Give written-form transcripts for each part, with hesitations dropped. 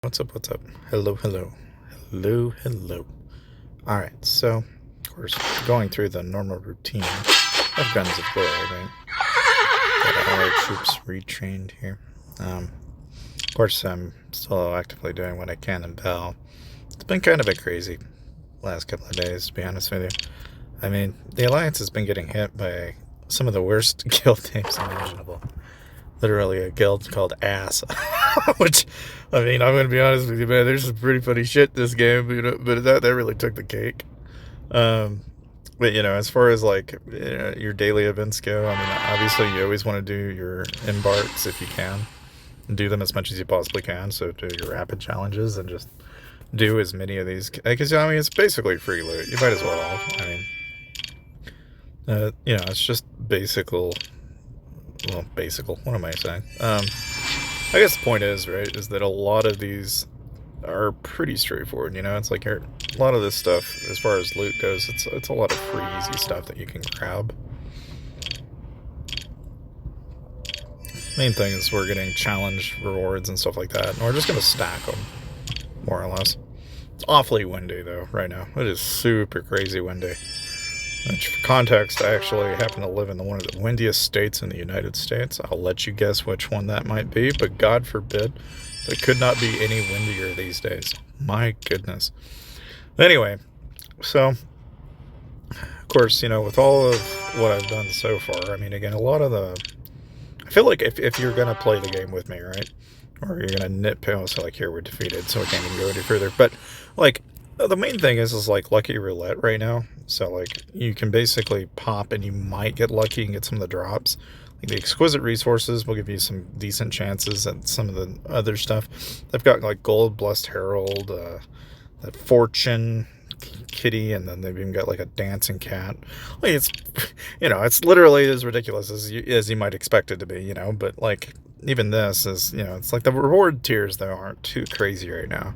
What's up? What's up? Hello, hello. Hello, hello. Alright, so, of course, going through the normal routine of Guns of Glory, right? Got all our troops retrained here. Of course, I'm still actively doing what I can in Bell. It's been kind of a crazy last couple of days, to be honest with you. I mean, the Alliance has been getting hit by some of the worst guild names imaginable. Literally a guild called Ass. Which, I mean, I'm going to be honest with you, man, there's some pretty funny shit this game, but that really took the cake. Um, but, as far as, like, your daily events go, I mean, obviously you always want to do your embarks if you can. Do them as much as you possibly can, so do your rapid challenges and just do as many of these. Because, I mean, it's basically free loot. You might as well. I mean, it's just what am I saying? I guess the point is, right, is that a lot of these are pretty straightforward, it's like a lot of this stuff, as far as loot goes, it's a lot of free, easy stuff that you can grab. Main thing is we're getting challenge rewards and stuff like that, and we're just going to stack them, more or less. It's awfully windy, though, right now. It is super crazy windy. Which, for context, I actually happen to live in one of the windiest states in the United States. I'll let you guess which one that might be, but God forbid, it could not be any windier these days. My goodness. Anyway, so, of course, with all of what I've done so far, I mean, again, a lot of I feel like if you're going to play the game with me, right, or you're going to nitpick, so like, here, we're defeated, so we can't even go any further, but, like, the main thing is like Lucky Roulette right now. So, like, you can basically pop and you might get lucky and get some of the drops. Like, the Exquisite Resources will give you some decent chances at some of the other stuff. They've got, like, Gold, Blessed Herald, that Fortune, Kitty, and then they've even got, like, a Dancing Cat. Like, it's literally as ridiculous as you might expect it to be, but, like, even this is, it's like the reward tiers, though, aren't too crazy right now.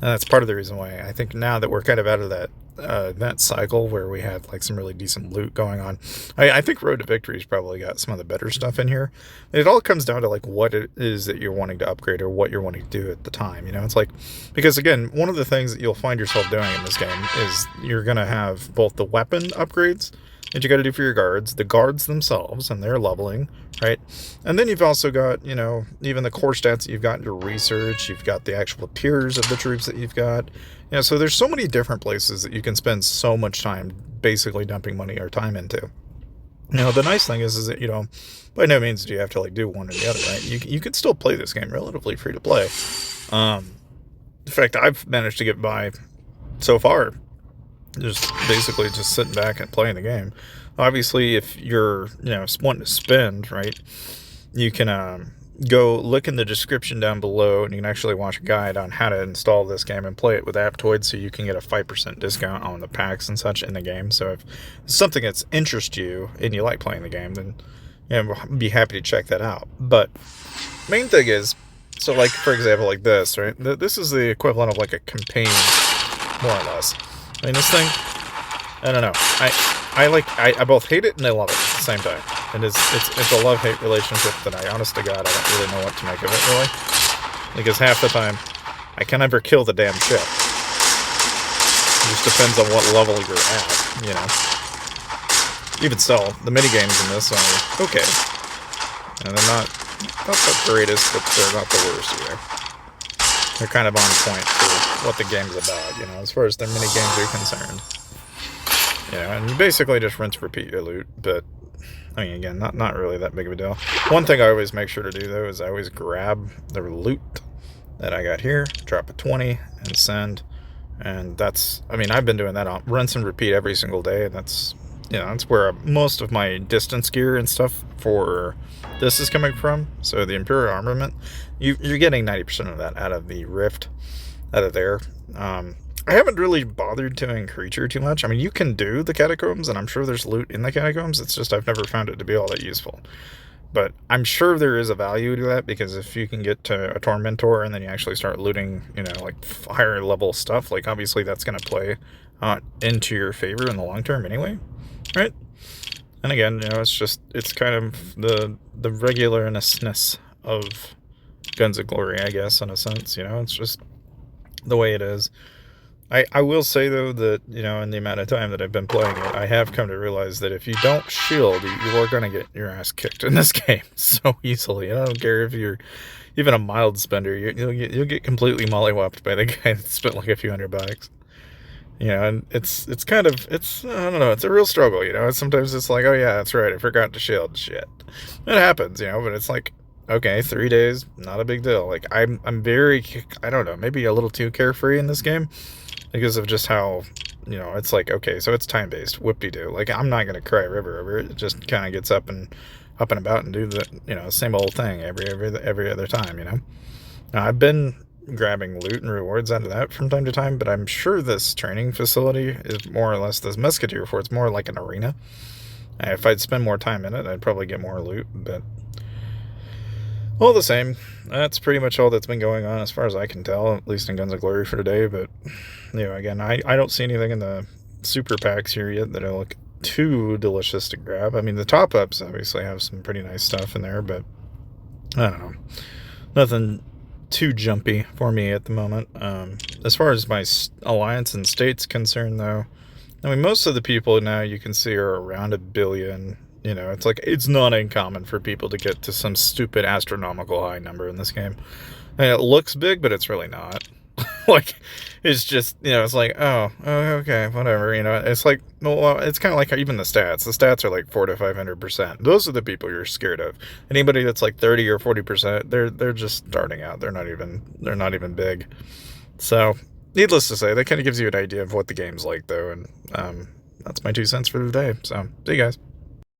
And that's part of the reason why I think now that we're kind of out of that cycle where we had like some really decent loot going on. I think Road to Victory's probably got some of the better stuff in here. It all comes down to like what it is that you're wanting to upgrade or what you're wanting to do at the time. It's like, because again, one of the things that you'll find yourself doing in this game is you're going to have both the weapon upgrades that you got to do for your guards, the guards themselves and their leveling, right? And then you've also got, even the core stats that you've got in your research, you've got the actual tiers of the troops that you've got. So there's so many different places that you can spend so much time basically dumping money or time into. The nice thing is that, by no means do you have to like do one or the other, right? You can still play this game relatively free to play. In fact, I've managed to get by so far just basically just sitting back and playing the game. Obviously, if you're, wanting to spend, right, you can go look in the description down below and you can actually watch a guide on how to install this game and play it with Aptoid so you can get a 5% discount on the packs and such in the game. So if it's something that's interests you and you like playing the game, then I'd be happy to check that out. But main thing is, so like, for example, like this, right? This is the equivalent of like a campaign, more or less. I mean, this thing, I don't know. I both hate it and I love it at the same time. And it's a love-hate relationship that I, honest to God, I don't really know what to make of it, really. Because half the time, I can never kill the damn ship. It just depends on what level you're at, Even so, the minigames in this are okay. And they're not the greatest, but they're not the worst either. They're kind of on point for what the game's about, as far as their mini games are concerned. And you basically just rinse, repeat your loot, but, I mean, again, not really that big of a deal. One thing I always make sure to do, though, is I always grab the loot that I got here, drop a 20, and send, and that's, I mean, I've been doing that on rinse and repeat every single day, and that's, that's where most of my distance gear and stuff for this is coming from. So the Imperial Armament, you're getting 90% of that out of the Rift, out of there. I haven't really bothered doing Creature too much. I mean, you can do the Catacombs, and I'm sure there's loot in the Catacombs. It's just I've never found it to be all that useful. But I'm sure there is a value to that, because if you can get to a Tormentor and then you actually start looting, like higher level stuff, like obviously that's going to play into your favor in the long term anyway, right? And again, it's kind of the regularness of Guns of Glory, I guess, in a sense. It's just the way it is. I will say, though, that, in the amount of time that I've been playing it, I have come to realize that if you don't shield, you are going to get your ass kicked in this game so easily. I don't care if you're even a mild spender, you'll get completely mollywopped by the guy that spent like a few $100. And it's kind of, I don't know, it's a real struggle, Sometimes it's like, oh yeah, that's right, I forgot to shield. Shit. It happens, but it's like, okay, 3 days, not a big deal. Like, I'm very, I don't know, maybe a little too carefree in this game because of just how, it's like, okay, so it's time-based, whoop-de-doo. Like, I'm not going to cry a river over it. It just kind of gets up and about and do the, same old thing every other time, Now, I've been grabbing loot and rewards out of that from time to time, but I'm sure this training facility is more or less, this Musketeer Fort's more like an arena. If I'd spend more time in it, I'd probably get more loot, but all the same, that's pretty much all that's been going on as far as I can tell, at least in Guns of Glory for today. But, again, I don't see anything in the super packs here yet that look too delicious to grab. I mean, the top-ups obviously have some pretty nice stuff in there, but I don't know. Nothing too jumpy for me at the moment. As far as my alliance and state's concerned, though, I mean, most of the people now you can see are around 1 billion. It's like, it's not uncommon for people to get to some stupid astronomical high number in this game. And it looks big, but it's really not. Like, it's just, it's like, oh, okay, whatever, It's like, well, it's kind of like even the stats. The stats are like 400 to 500%. Those are the people you're scared of. Anybody that's like 30 or 40%, they're just starting out. They're not even big. So, needless to say, that kind of gives you an idea of what the game's like, though. And that's my 2 cents for the day. So, see you guys.